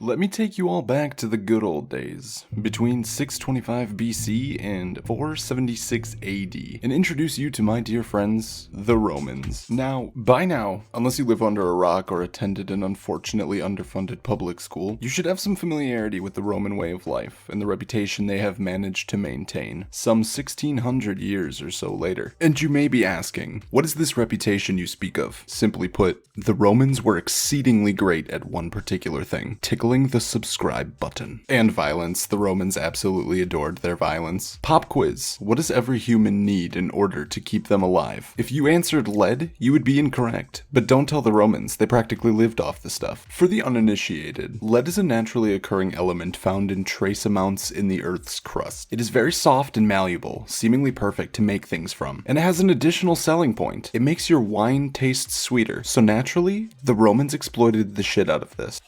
Let me take you all back to the good old days, between 625 BC and 476 AD, and introduce you to my dear friends, the Romans. Now, by now, unless you live under a rock or attended an unfortunately underfunded public school, you should have some familiarity with the Roman way of life and the reputation they have managed to maintain, some 1600 years or so later. And you may be asking, what is this reputation you speak of? Simply put, the Romans were exceedingly great at one particular thing, tickling the subscribe button. And violence. The Romans absolutely adored their violence. Pop quiz. What does every human need in order to keep them alive? If you answered lead, you would be incorrect. But don't tell the Romans, they practically lived off the stuff. For the uninitiated, lead is a naturally occurring element found in trace amounts in the Earth's crust. It is very soft and malleable, seemingly perfect to make things from. And it has an additional selling point. It makes your wine taste sweeter. So naturally, the Romans exploited the shit out of this.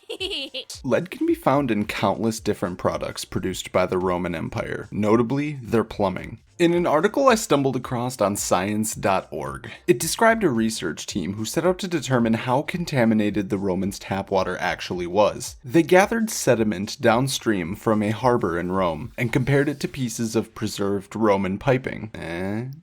Lead can be found in countless different products produced by the Roman Empire, notably their plumbing. In an article I stumbled across on science.org, it described a research team who set out to determine how contaminated the Romans' tap water actually was. They gathered sediment downstream from a harbor in Rome and compared it to pieces of preserved Roman piping.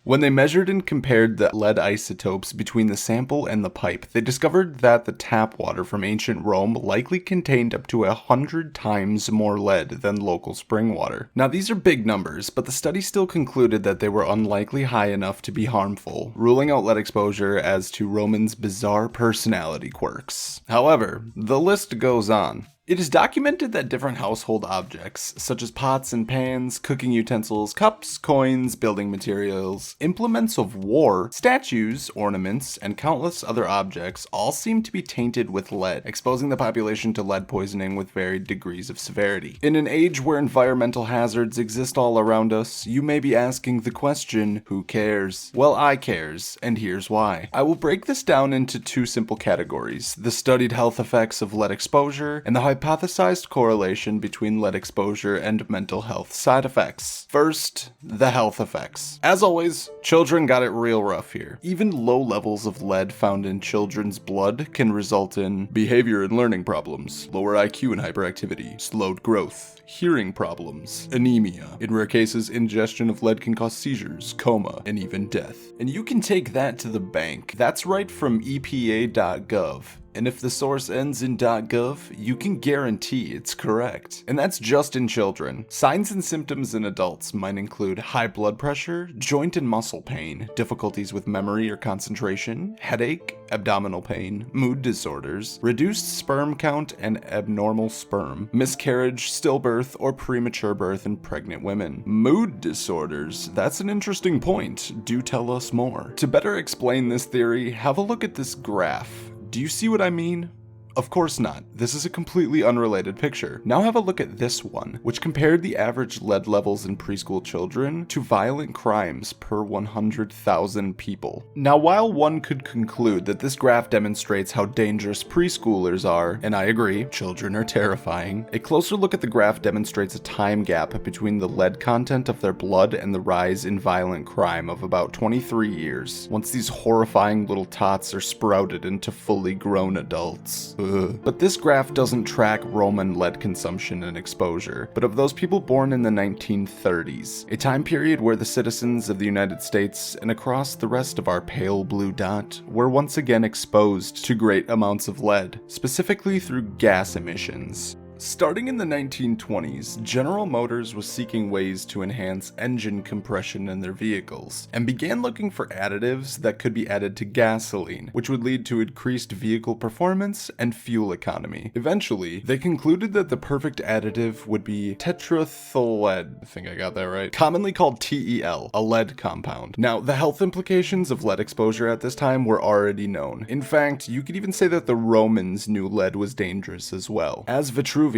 When they measured and compared the lead isotopes between the sample and the pipe, they discovered that the tap water from ancient Rome likely contained up to 100 times more lead than local spring water. Now these are big numbers, but the study still concluded that they were unlikely high enough to be harmful, ruling out lead exposure as to Romans' bizarre personality quirks. However, the list goes on. It is documented that different household objects, such as pots and pans, cooking utensils, cups, coins, building materials, implements of war, statues, ornaments, and countless other objects all seem to be tainted with lead, exposing the population to lead poisoning with varied degrees of severity. In an age where environmental hazards exist all around us, you may be asking the question, who cares? Well, I cares, and here's why. I will break this down into two simple categories: the studied health effects of lead exposure, and the hypothesized correlation between lead exposure and mental health side effects. First, the health effects. As always, children got it real rough here. Even low levels of lead found in children's blood can result in behavior and learning problems, lower IQ and hyperactivity, slowed growth, hearing problems, anemia. In rare cases, ingestion of lead can cause seizures, coma, and even death. And you can take that to the bank. That's right from EPA.gov. And if the source ends in .gov, you can guarantee it's correct. And that's just in children. Signs and symptoms in adults might include high blood pressure, joint and muscle pain, difficulties with memory or concentration, headache, abdominal pain, mood disorders, reduced sperm count and abnormal sperm, miscarriage, stillbirth, or premature birth in pregnant women. Mood disorders, that's an interesting point. Do tell us more. To better explain this theory, have a look at this graph. Do you see what I mean? Of course not. This is a completely unrelated picture. Now have a look at this one, which compared the average lead levels in preschool children to violent crimes per 100,000 people. Now, while one could conclude that this graph demonstrates how dangerous preschoolers are, and I agree, children are terrifying, a closer look at the graph demonstrates a time gap between the lead content of their blood and the rise in violent crime of about 23 years, once these horrifying little tots are sprouted into fully grown adults. But this graph doesn't track Roman lead consumption and exposure, but of those people born in the 1930s, a time period where the citizens of the United States and across the rest of our pale blue dot were once again exposed to great amounts of lead, specifically through gas emissions. Starting in the 1920s, General Motors was seeking ways to enhance engine compression in their vehicles, and began looking for additives that could be added to gasoline, which would lead to increased vehicle performance and fuel economy. Eventually, they concluded that the perfect additive would be tetrathollead, I think I got that right, commonly called TEL, a lead compound. Now, the health implications of lead exposure at this time were already known. In fact, you could even say that the Romans knew lead was dangerous as well, as Vitruvius,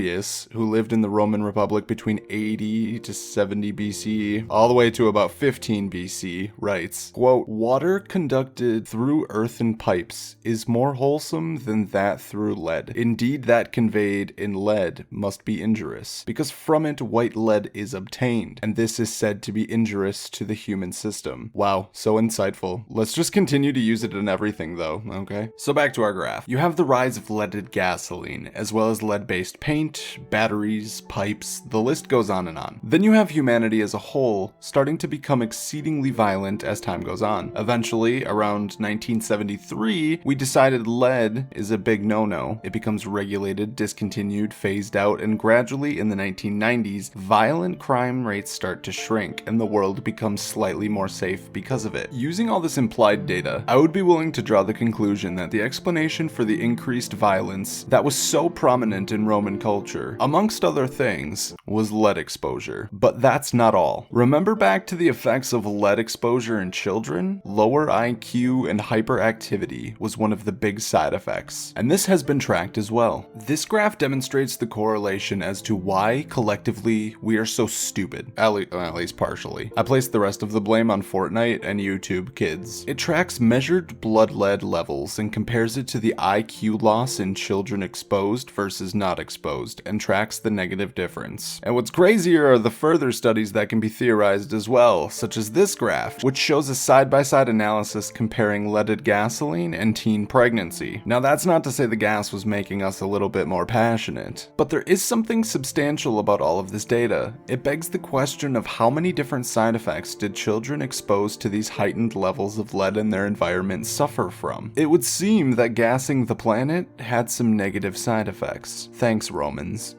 who lived in the Roman Republic between 80 to 70 BC, all the way to about 15 BC, writes, quote, "Water conducted through earthen pipes is more wholesome than that through lead. Indeed, that conveyed in lead must be injurious, because from it white lead is obtained, and this is said to be injurious to the human system." Wow, so insightful. Let's just continue to use it in everything though, okay? So back to our graph. You have the rise of leaded gasoline, as well as lead-based paint, paint, batteries, pipes, the list goes on and on. Then you have humanity as a whole starting to become exceedingly violent as time goes on. Eventually, around 1973, we decided lead is a big no-no. It becomes regulated, discontinued, phased out, and gradually in the 1990s, violent crime rates start to shrink, and the world becomes slightly more safe because of it. Using all this implied data, I would be willing to draw the conclusion that the explanation for the increased violence that was so prominent in Roman culture, amongst other things, was lead exposure. But that's not all. Remember back to the effects of lead exposure in children? Lower IQ and hyperactivity was one of the big side effects, and this has been tracked as well. This graph demonstrates the correlation as to why, collectively, we are so stupid, at least partially. I placed the rest of the blame on Fortnite and YouTube Kids. It tracks measured blood lead levels and compares it to the IQ loss in children exposed versus not exposed, and tracks the negative difference. And what's crazier are the further studies that can be theorized as well, such as this graph, which shows a side-by-side analysis comparing leaded gasoline and teen pregnancy. Now that's not to say the gas was making us a little bit more passionate, but there is something substantial about all of this data. It begs the question of how many different side effects did children exposed to these heightened levels of lead in their environment suffer from? It would seem that gassing the planet had some negative side effects. Thanks, Romans.